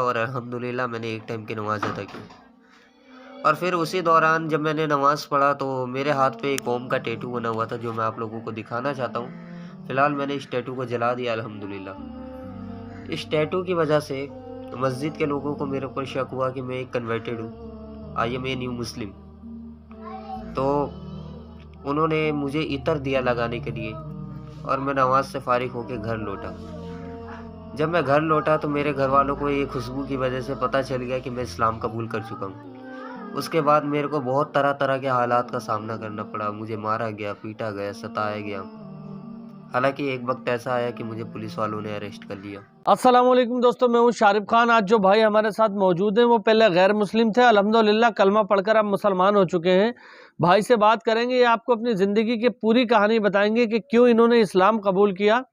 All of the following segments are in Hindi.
और अल्हम्दुलिल्लाह मैंने एक टाइम की नमाज़ अदा की। और फिर उसी दौरान जब मैंने नमाज़ पढ़ा तो मेरे हाथ पे एक ओम का टैटू बना हुआ था, जो मैं आप लोगों को दिखाना चाहता हूँ। फ़िलहाल मैंने इस टैटू को जला दिया अल्हम्दुलिल्लाह। इस टैटू की वजह से मस्जिद के लोगों को मेरे ऊपर शक हुआ कि मैं एक कन्वर्टेड हूँ, आई एम ए न्यू मुस्लिम। तो उन्होंने मुझे इतर दिया लगाने के लिए और मैं नमाज़ से फ़ारिग होकर घर लौटा। जब मैं घर लौटा तो मेरे घर वालों को ये खुशबू की वजह से पता चल गया कि मैं इस्लाम कबूल कर चुका हूँ। उसके बाद मेरे को बहुत तरह-तरह के हालात का सामना करना पड़ा। मुझे मारा गया, पीटा गया, सताया गया। हालाँकि एक वक़्त ऐसा आया कि मुझे पुलिस वालों ने अरेस्ट कर लिया। अस्सलाम वालेकुम दोस्तों, मैं हूं शारिब खान। आज जो भाई हमारे साथ मौजूद हैं वो पहले गैर मुस्लिम थे, अल्हम्दुलिल्लाह कलमा पढ़कर अब मुसलमान हो चुके हैं। भाई से बात करेंगे, ये आपको अपनी ज़िंदगी की पूरी कहानी बताएंगे कि क्यों इन्होंने इस्लाम कबूल किया।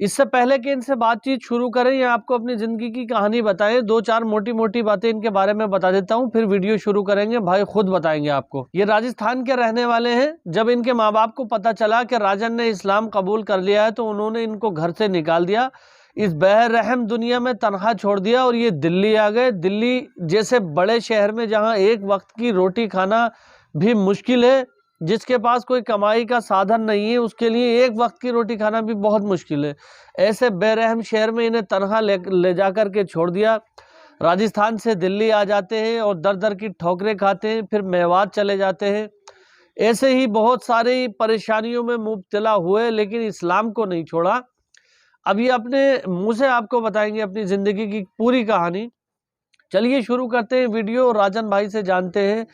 इससे पहले कि इनसे बातचीत शुरू करें या आपको अपनी ज़िंदगी की कहानी बताएं, दो चार मोटी मोटी बातें इनके बारे में बता देता हूं, फिर वीडियो शुरू करेंगे। भाई खुद बताएंगे आपको। ये राजस्थान के रहने वाले हैं। जब इनके माँ बाप को पता चला कि राजन ने इस्लाम कबूल कर लिया है तो उन्होंने इनको घर से निकाल दिया, इस बेरहम दुनिया में तनहा छोड़ दिया और ये दिल्ली आ गए। दिल्ली जैसे बड़े शहर में जहाँ एक वक्त की रोटी खाना भी मुश्किल है, जिसके पास कोई कमाई का साधन नहीं है उसके लिए एक वक्त की रोटी खाना भी बहुत मुश्किल है। ऐसे बेरहम शहर में इन्हें तनहा ले जा कर के छोड़ दिया। राजस्थान से दिल्ली आ जाते हैं और दर दर की ठोकरें खाते हैं, फिर मेवात चले जाते हैं। ऐसे ही बहुत सारी परेशानियों में मुब्तला हुए, लेकिन इस्लाम को नहीं छोड़ा। अभी अपने मुंह से आपको बताएंगे अपनी ज़िंदगी की पूरी कहानी। चलिए शुरू करते हैं वीडियो। राजन भाई से जानते हैं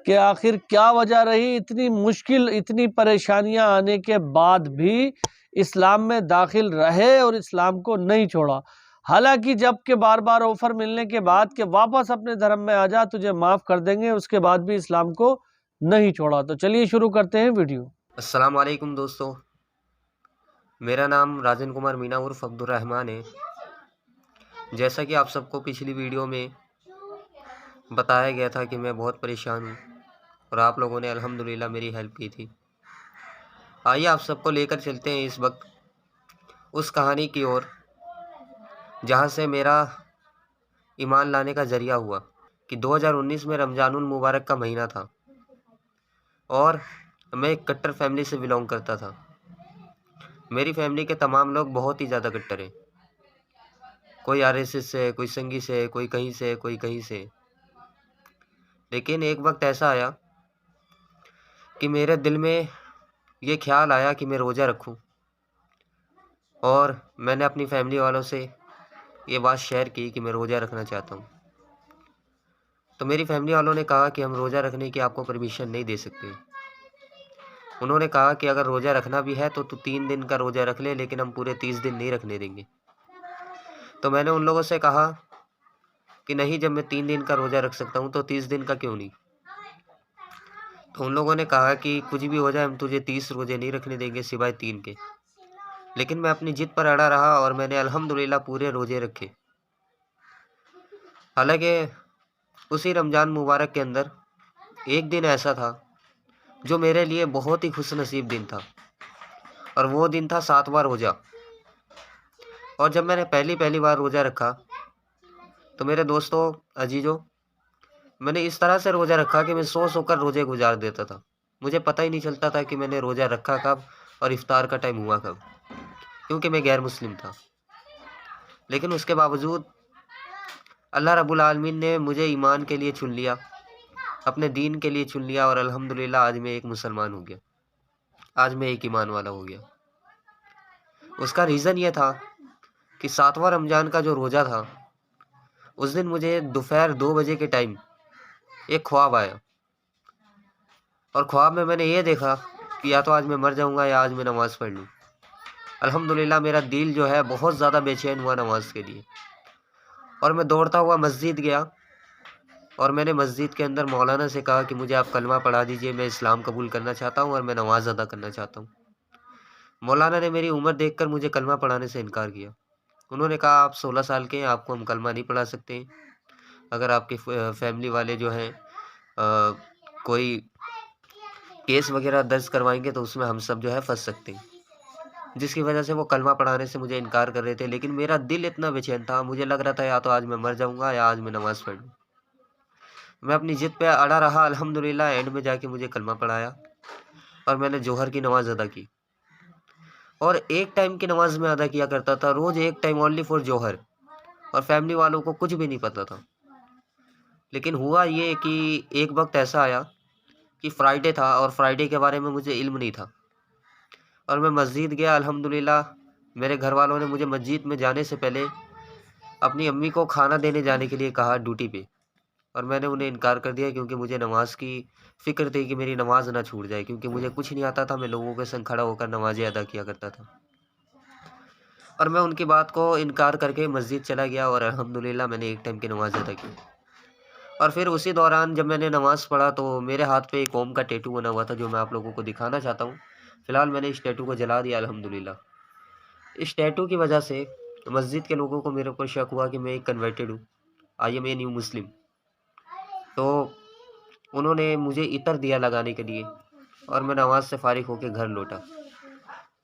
कि आखिर क्या वजह रही इतनी मुश्किल, इतनी परेशानियां आने के बाद भी इस्लाम में दाखिल रहे और इस्लाम को नहीं छोड़ा। हालांकि जब के बार बार ऑफर मिलने के बाद कि वापस अपने धर्म में आ जा, तुझे माफ़ कर देंगे, उसके बाद भी इस्लाम को नहीं छोड़ा। तो चलिए शुरू करते हैं वीडियो। अस्सलाम वालेकुम दोस्तों, मेरा नाम राजन कुमार मीना उर्फ अब्दुल रहमान है। जैसा कि आप सबको पिछली वीडियो में बताया गया था कि मैं बहुत परेशान हूँ और आप लोगों ने अल्हम्दुलिल्लाह मेरी हेल्प की थी। आइए आप सबको लेकर चलते हैं इस वक्त उस कहानी की ओर जहाँ से मेरा ईमान लाने का ज़रिया हुआ। कि 2019 में रमज़ानुल मुबारक का महीना था और मैं एक कट्टर फैमिली से बिलोंग करता था। मेरी फैमिली के तमाम लोग बहुत ही ज़्यादा कट्टर हैं। कोई आरएसएस से, कोई संघी से, कोई कहीं से, कोई कहीं से। लेकिन एक वक्त ऐसा आया कि मेरे दिल में ये ख्याल आया कि मैं रोज़ा रखूं और मैंने अपनी फैमिली वालों से ये बात शेयर की कि मैं रोज़ा रखना चाहता हूं। तो मेरी फैमिली वालों ने कहा कि हम रोज़ा रखने की आपको परमिशन नहीं दे सकते। उन्होंने कहा कि अगर रोज़ा रखना भी है तो तू 3 दिन का रोज़ा रख ले, लेकिन हम पूरे 30 दिन नहीं रखने देंगे। तो मैंने उन लोगों से कहा कि नहीं, जब मैं 3 दिन का रोज़ा रख सकता हूँ तो 30 दिन का क्यों नहीं। तो उन लोगों ने कहा कि कुछ भी हो जाए हम तुझे 30 रोज़े नहीं रखने देंगे सिवाय 3 के। लेकिन मैं अपनी जिद पर अड़ा रहा और मैंने अल्हम्दुलिल्लाह पूरे रोज़े रखे। हालांकि उसी रमज़ान मुबारक के अंदर एक दिन ऐसा था जो मेरे लिए बहुत ही खुशनसीब दिन था और वो दिन था 7वां रोज़ा। और जब मैंने पहली बार रोज़ा रखा तो मेरे दोस्तों, अजीज़ों, मैंने इस तरह से रोज़ा रखा कि मैं सो कर रोज़े गुजार देता था। मुझे पता ही नहीं चलता था कि मैंने रोज़ा रखा कब और इफ्तार का टाइम हुआ कब, क्योंकि मैं गैर मुस्लिम था। लेकिन उसके बावजूद अल्लाह रब्बुल आलमीन ने मुझे ईमान के लिए चुन लिया, अपने दीन के लिए चुन लिया और अल्हम्दुलिल्लाह आज मैं एक मुसलमान हो गया। आज मैं एक ईमान वाला हो गया। उसका रीज़न ये था कि 7वां रमज़ान का जो रोज़ा था, उस दिन मुझे दोपहर 2 बजे के टाइम एक ख्वाब आया और ख्वाब में मैंने ये देखा कि या तो आज मैं मर जाऊंगा या आज मैं नमाज़ पढ़ लूँ। अल्हम्दुलिल्लाह मेरा दिल जो है बहुत ज़्यादा बेचैन हुआ नमाज के लिए और मैं दौड़ता हुआ मस्जिद गया और मैंने मस्जिद के अंदर मौलाना से कहा कि मुझे आप कलमा पढ़ा दीजिए, मैं इस्लाम कबूल करना चाहता हूँ और मैं नमाज़ अदा करना चाहता हूँ। मौलाना ने मेरी उम्र देखकर मुझे कलमा पढ़ाने से इनकार किया। उन्होंने कहा आप 16 साल के हैं, आपको हम कलमा नहीं पढ़ा सकते। अगर आपके फैमिली वाले जो हैं कोई केस वगैरह दर्ज करवाएंगे तो उसमें हम सब जो है फंस सकते हैं। जिसकी वजह से वो कलमा पढ़ाने से मुझे इनकार कर रहे थे। लेकिन मेरा दिल इतना बेचैन था, मुझे लग रहा था या तो आज मैं मर जाऊँगा या आज मैं नमाज़ पढ़ लूँ। मैं अपनी ज़िद पे अड़ा रहा, अल्हम्दुलिल्लाह एंड में जाके मुझे कलमा पढ़ाया और मैंने ज़ोहर की नमाज़ अदा की। और एक टाइम की नमाज़ मैं अदा किया करता था, रोज़ एक टाइम ओनली फॉर ज़ोहर, और फैमिली वालों को कुछ भी नहीं पता था। लेकिन हुआ ये कि एक वक़्त ऐसा आया कि फ्राइडे था और फ्राइडे के बारे में मुझे इल्म नहीं था, और मैं मस्जिद गया। अल्हम्दुलिल्लाह मेरे घर वालों ने मुझे मस्जिद में जाने से पहले अपनी अम्मी को खाना देने जाने के लिए कहा ड्यूटी पे, और मैंने उन्हें इनकार कर दिया क्योंकि मुझे नमाज़ की फ़िक्र थी कि मेरी नमाज़ ना छूट जाए, क्योंकि मुझे कुछ नहीं आता था। मैं लोगों के संग खड़ा होकर नमाज़ें अदा किया करता था, और मैं उनकी बात को इनकार करके मस्जिद चला गया और अल्हम्दुलिल्लाह मैंने एक टाइम की नमाज़ अदा की। और फिर उसी दौरान जब मैंने नमाज़ पढ़ा तो मेरे हाथ पे एक ओम का टैटू बना हुआ था, जो मैं आप लोगों को दिखाना चाहता हूँ। फ़िलहाल मैंने इस टैटू को जला दिया अल्हम्दुलिल्लाह। इस टैटू की वजह से मस्जिद के लोगों को मेरे ऊपर शक हुआ कि मैं एक कन्वर्टेड हूँ, आई एम ए न्यू मुस्लिम। तो उन्होंने मुझे इतर दिया लगाने के लिए, और मैं नमाज़ से फ़ारिग होकर घर लौटा।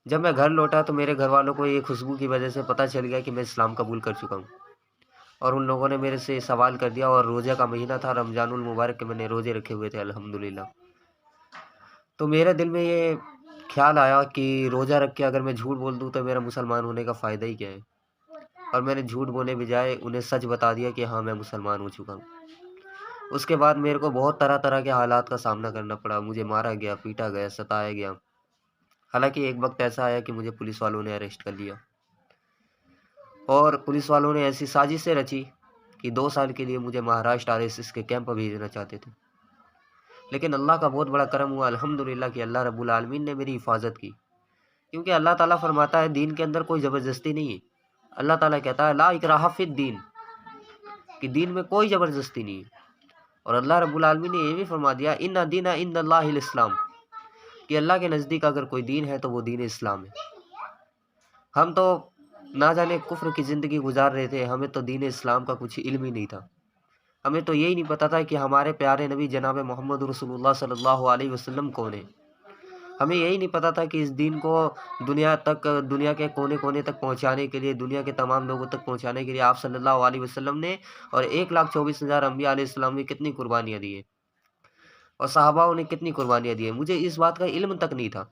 जब मैं घर लौटा तो मेरे घर वालों को ये खुशबू की वजह से पता चल गया कि मैं इस्लाम कबूल कर चुका हूँ, और उन लोगों ने मेरे से सवाल कर दिया। और रोज़े का महीना था, रमज़ानुल मुबारक के मैंने रोज़े रखे हुए थे अल्हम्दुलिल्लाह। तो मेरे दिल में ये ख्याल आया कि रोज़ा रख के अगर मैं झूठ बोल दूँ तो मेरा मुसलमान होने का फ़ायदा ही क्या है। और मैंने झूठ बोले बजाय उन्हें सच बता दिया कि हाँ, मैं मुसलमान हो चुका हूँ। उसके बाद मेरे को बहुत तरह तरह के हालात का सामना करना पड़ा। मुझे मारा गया, पीटा गया, सताया गया। हालांकि एक वक्त ऐसा आया कि मुझे पुलिस वालों ने अरेस्ट कर लिया, और पुलिस वालों ने ऐसी साजिशें रची कि 2 साल के लिए मुझे महाराष्ट्र आरएसएस के कैंप भेजना चाहते थे। लेकिन अल्लाह का बहुत बड़ा करम हुआ अल्हम्दुलिल्लाह कि अल्लाह रब्बुल आलमीन ने मेरी हिफाजत की। क्योंकि अल्लाह ताला फरमाता है दीन के अंदर कोई ज़बरदस्ती नहीं है। अल्लाह ताला कहता है ला इकराहा फिद दीन, कि दीन में कोई ज़बरदस्ती नहीं है। और अल्लाह रब्बुल आलमीन ने ये भी फरमा दिया इन्ना दीना इंदल्लाहिल इस्लाम, कि अल्लाह के नज़दीक अगर कोई दीन है तो वो दीन इस्लाम है। हम तो ना जाने कुफ्र की ज़िंदगी गुजार रहे थे, हमें तो दीन इस्लाम का कुछ इल्म ही नहीं था। हमें तो यही नहीं पता था कि हमारे प्यारे नबी जनाब मोहम्मद रसूलुल्लाह सल्लल्लाहु अलैहि वसल्लम कौन है। हमें यही नहीं पता था कि इस दीन को दुनिया के कोने कोने तक पहुंचाने के लिए, दुनिया के तमाम लोगों तक पहुंचाने के लिए आप सल्लल्लाहु अलैहि वसल्लम ने और 1,24,000 अम्बिया अलैहिस्सलाम ने कितनी कुर्बानियाँ दी है, और सहाबाओं ने कितनी कुर्बानियाँ दी है। मुझे इस बात का इल्म तक नहीं था।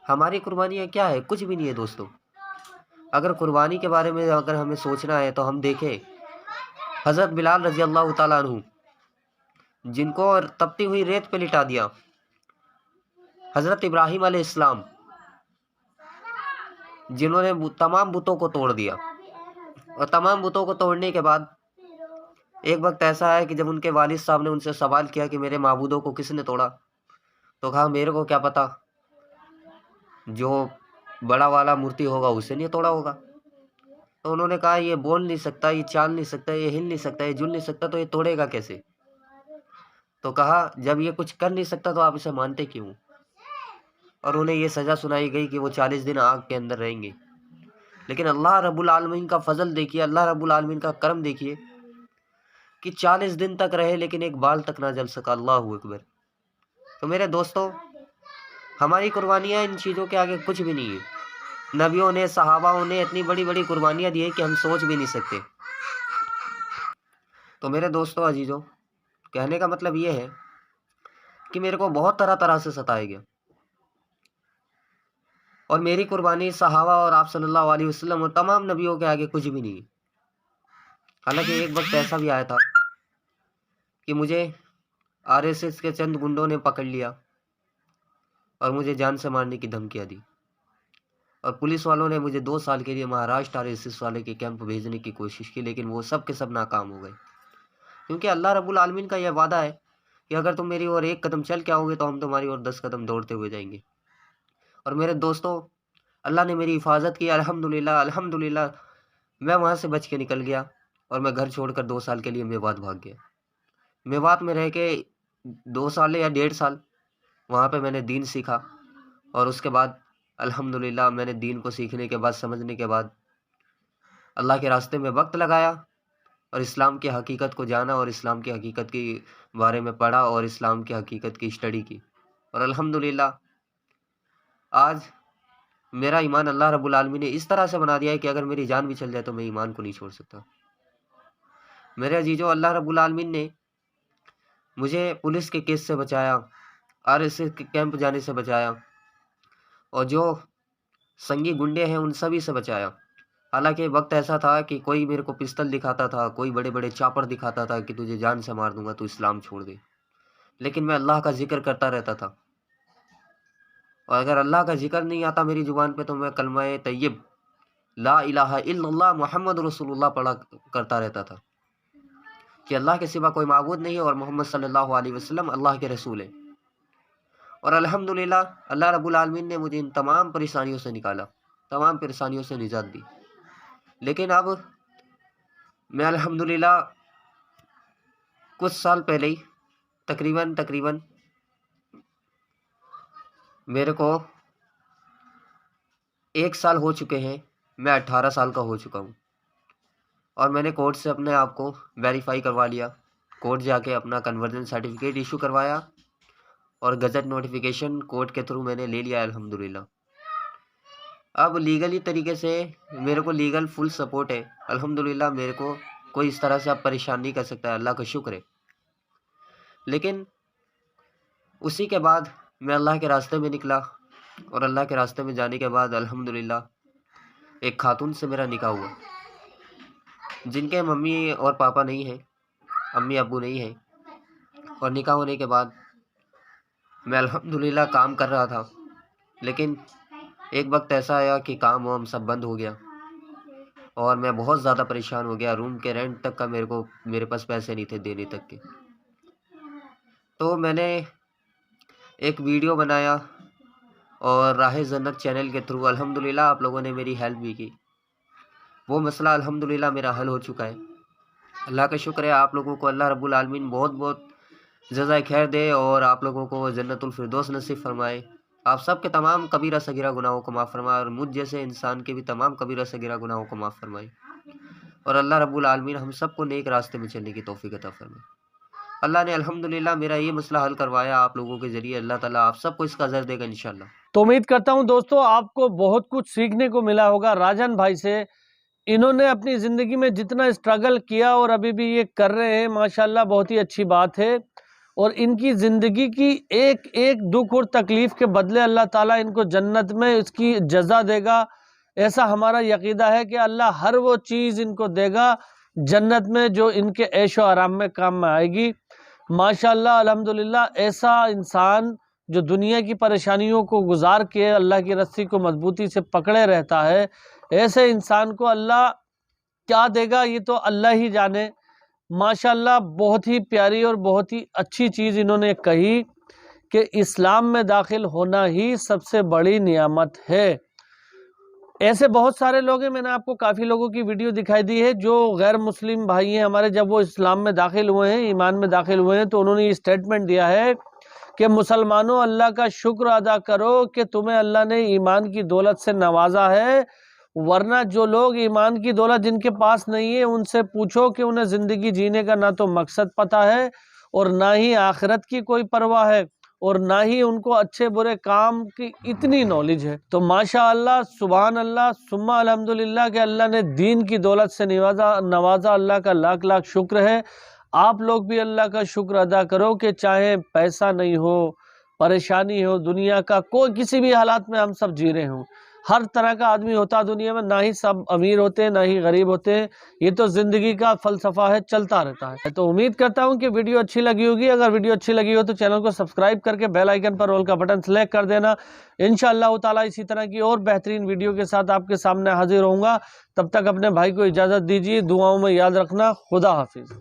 हमारी कुर्बानियाँ क्या है? कुछ भी नहीं है दोस्तों। अगर कुर्बानी के बारे में अगर हमें सोचना है तो हम देखें हज़रत बिलाल रज़ी अल्लाह ताला अन्हु, जिनको तपती हुई रेत पे लिटा दिया। हज़रत इब्राहीम अलैहिस्सलाम, जिन्होंने तमाम बुतों को तोड़ दिया, और तमाम बुतों को तोड़ने के बाद एक वक्त ऐसा है कि जब उनके वालिद साहब ने उनसे सवाल किया कि मेरे माबूदों को किसने तोड़ा, तो कहा मेरे को क्या पता, जो बड़ा वाला मूर्ति होगा उसे नहीं तोड़ा होगा। तो उन्होंने कहा ये बोल नहीं सकता, ये चाल नहीं सकता, ये हिल नहीं सकता, ये जुल नहीं सकता, तो ये तोड़ेगा कैसे। तो कहा जब ये कुछ कर नहीं सकता तो आप इसे मानते क्यों। और उन्हें ये सज़ा सुनाई गई कि वो 40 दिन आग के अंदर रहेंगे। लेकिन अल्लाह रब्बुल आलमीन का फजल देखिए, अल्लाह रब्बुल आलमीन का करम देखिए कि 40 दिन तक रहे लेकिन एक बाल तक ना जल सका। अल्लाहू अकबर। तो मेरे दोस्तों, हमारी कुर्बानियाँ इन चीज़ों के आगे कुछ भी नहीं है। नबियों ने, सहाबाओं ने इतनी बड़ी बड़ी कुर्बानियाँ दी है कि हम सोच भी नहीं सकते। तो मेरे दोस्तों अजीज़ों, कहने का मतलब ये है कि मेरे को बहुत तरह तरह से सताया गया, और मेरी कुर्बानी सहाबा और आप सल्लल्लाहु अलैहि वसल्लम और तमाम नबियों के आगे कुछ भी नहीं है। हालांकि एक वक्त ऐसा भी आया था कि मुझे आरएसएस के चंद गुंडों ने पकड़ लिया और मुझे जान से मारने की धमकियाँ दी, और पुलिस वालों ने मुझे 2 साल के लिए महाराष्ट्र आरएसएस वाले के कैंप भेजने की कोशिश की, लेकिन वो सब के सब नाकाम हो गए। क्योंकि अल्लाह रब्बुल आलमीन का यह वादा है कि अगर तुम मेरी ओर 1 कदम चल के आओगे तो हम तुम्हारी ओर 10 कदम दौड़ते हुए जाएंगे। और मेरे दोस्तों, अल्लाह ने मेरी हिफाजत की अल्हम्दुलिल्लाह। अल्हम्दुलिल्लाह मैं वहाँ से बच के निकल गया, और मैं घर छोड़कर 2 साल के लिए मेवात भाग गया। मेवात में रह के 2 साल या 1.5 साल वहाँ पे मैंने दीन सीखा, और उसके बाद अल्हम्दुलिल्लाह मैंने दीन को सीखने के बाद, समझने के बाद अल्लाह के रास्ते में वक्त लगाया, और इस्लाम की हकीकत को जाना, और इस्लाम की हकीकत के बारे में पढ़ा, और इस्लाम की हकीकत की स्टडी की। और अल्हम्दुलिल्लाह आज मेरा ईमान अल्लाह रब्बुल आलमीन ने इस तरह से बना दिया है कि अगर मेरी जान भी चल जाए तो मैं ईमान को नहीं छोड़ सकता। मेरे अजीजों, अल्लाह रब्बुल आलमीन ने मुझे पुलिस के केस से बचाया, आरएसएस के कैंप जाने से बचाया और जो संगी गुंडे हैं उन सभी से बचाया। हालांकि वक्त ऐसा था कि कोई मेरे को पिस्तल दिखाता था, कोई बड़े बड़े चापर दिखाता था कि तुझे जान से मार दूंगा, तू इस्लाम छोड़ दे। लेकिन मैं अल्लाह का जिक्र करता रहता था, और अगर अल्लाह का जिक्र नहीं आता मेरी ज़ुबान पे तो मैं कलमा तैयब ला इलाहा इल्लल्लाह मुहम्मद रसूलुल्लाह पढ़ा करता रहता था कि अल्लाह के सिवा कोई माबूद नहीं है और मोहम्मद सल्लल्लाहु अलैहि वसल्लम अल्लाह के रसूल है। और अल्हम्दुलिल्लाह अल्लाह रब्बुल आलमीन ने मुझे इन तमाम परेशानियों से निकाला, तमाम परेशानियों से निजात दी। लेकिन अब मैं अल्हम्दुलिल्लाह कुछ साल पहले ही तकरीबन मेरे को 1 साल हो चुके हैं, मैं 18 साल का हो चुका हूँ और मैंने कोर्ट से अपने आप को वेरीफाई करवा लिया। कोर्ट जाके अपना कन्वर्जन सर्टिफिकेट इशू करवाया और गज़ट नोटिफिकेशन कोर्ट के थ्रू मैंने ले लिया अल्हम्दुलिल्लाह। अब लीगली तरीके से मेरे को लीगल फुल सपोर्ट है अल्हम्दुलिल्लाह। मेरे को कोई इस तरह से अब परेशान नहीं कर सकता है, अल्लाह का शुक्र है। लेकिन उसी के बाद मैं अल्लाह के रास्ते में निकला और अल्लाह के रास्ते में जाने के बाद अल्हम्दुलिल्लाह एक खातून से मेरा निकाह हुआ, जिनके मम्मी और पापा नहीं हैं, अम्मी अब्बू नहीं हैं। और निकाह होने के बाद मैं अल्हम्दुलिल्लाह काम कर रहा था, लेकिन एक वक्त ऐसा आया कि काम वाम सब बंद हो गया और मैं बहुत ज़्यादा परेशान हो गया। रूम के रेंट तक का मेरे पास पैसे नहीं थे देने तक के। तो मैंने एक वीडियो बनाया और राह जन्नत चैनल के थ्रू अल्हम्दुलिल्लाह आप लोगों ने मेरी हेल्प भी की। वो मसला अल्हम्दुलिल्लाह मेरा हल हो चुका है। अल्लाह का शुक्र है, आप लोगों को अल्लाह रब्बुल आलमीन बहुत बहुत जज़ाए खैर दे और आप लोगों को जन्नतुल फिरदौस नसीब फरमाए। आप सब के तमाम कबीरा सगीरा गुनाहों को माफ़ फरमाए और मुझ जैसे इंसान के भी तमाम कबीरा सगीरा गुनाहों को माफ़ फरमाए और अल्लाह रब्बुल आलमीन हम सबको नेक रास्ते में चलने की तौफीक अता फरमाए। अल्लाह ने अल्हम्दुलिल्लाह मेरा ये मसला हल करवाया आप लोगों के ज़रिए। अल्लाह ताला आप सबको इसका अजर देगा इंशाअल्लाह। तो उम्मीद करता हूं दोस्तों आपको बहुत कुछ सीखने को मिला होगा राजन भाई से। इन्होंने अपनी ज़िंदगी में जितना स्ट्रगल किया और अभी भी ये कर रहे हैं, माशाल्लाह बहुत ही अच्छी बात है। और इनकी ज़िंदगी की एक एक दुख और तकलीफ़ के बदले अल्लाह ताला इनको जन्नत में इसकी जज़ा देगा। ऐसा हमारा यकीदा है कि अल्लाह हर वो चीज़ इनको देगा जन्नत में जो इनके ऐशो आराम में काम में आएगी। माशाल्लाह अल्हम्दुलिल्लाह, ऐसा इंसान जो दुनिया की परेशानियों को गुजार के अल्लाह की रस्सी को मजबूती से पकड़े रहता है, ऐसे इंसान को अल्लाह क्या देगा ये तो अल्लाह ही जाने। माशाल्लाह बहुत ही प्यारी और बहुत ही अच्छी चीज़ इन्होंने कही कि इस्लाम में दाखिल होना ही सबसे बड़ी नियामत है। ऐसे बहुत सारे लोग हैं, मैंने आपको काफ़ी लोगों की वीडियो दिखाई दी है जो गैर मुस्लिम भाई हैं हमारे। जब वो इस्लाम में दाखिल हुए हैं, ईमान में दाखिल हुए हैं, तो उन्होंने ये स्टेटमेंट दिया है कि मुसलमानों अल्लाह का शुक्र अदा करो कि तुम्हें अल्लाह ने ईमान की दौलत से नवाजा है, वरना जो लोग ईमान की दौलत जिनके पास नहीं है उनसे पूछो कि उन्हें ज़िंदगी जीने का ना तो मकसद पता है और ना ही आखिरत की कोई परवाह है और ना ही उनको अच्छे बुरे काम की इतनी नॉलेज है। तो माशाअल्लाह, सुभान अल्लाह, सुम्मा अल्हम्दुलिल्लाह कि अल्लाह ने दीन की दौलत से नवाजा। अल्लाह का लाख लाख शुक्र है। आप लोग भी अल्लाह का शुक्र अदा करो कि चाहे पैसा नहीं हो, परेशानी हो, दुनिया का कोई किसी भी हालात में हम सब जी रहे हों, हर तरह का आदमी होता है दुनिया में, ना ही सब अमीर होते हैं ना ही गरीब होते हैं। ये तो ज़िंदगी का फ़लसफ़ा है, चलता रहता है। तो उम्मीद करता हूँ कि वीडियो अच्छी लगी होगी। अगर वीडियो अच्छी लगी हो तो चैनल को सब्सक्राइब करके बेल आइकन पर ऑल का बटन सेलेक्ट कर देना। इंशाअल्लाह ताला इसी तरह की और बेहतरीन वीडियो के साथ आपके सामने हाजिर होऊंगा। तब तक अपने भाई को इजाज़त दीजिए, दुआओं में याद रखना। खुदा हाफिज़।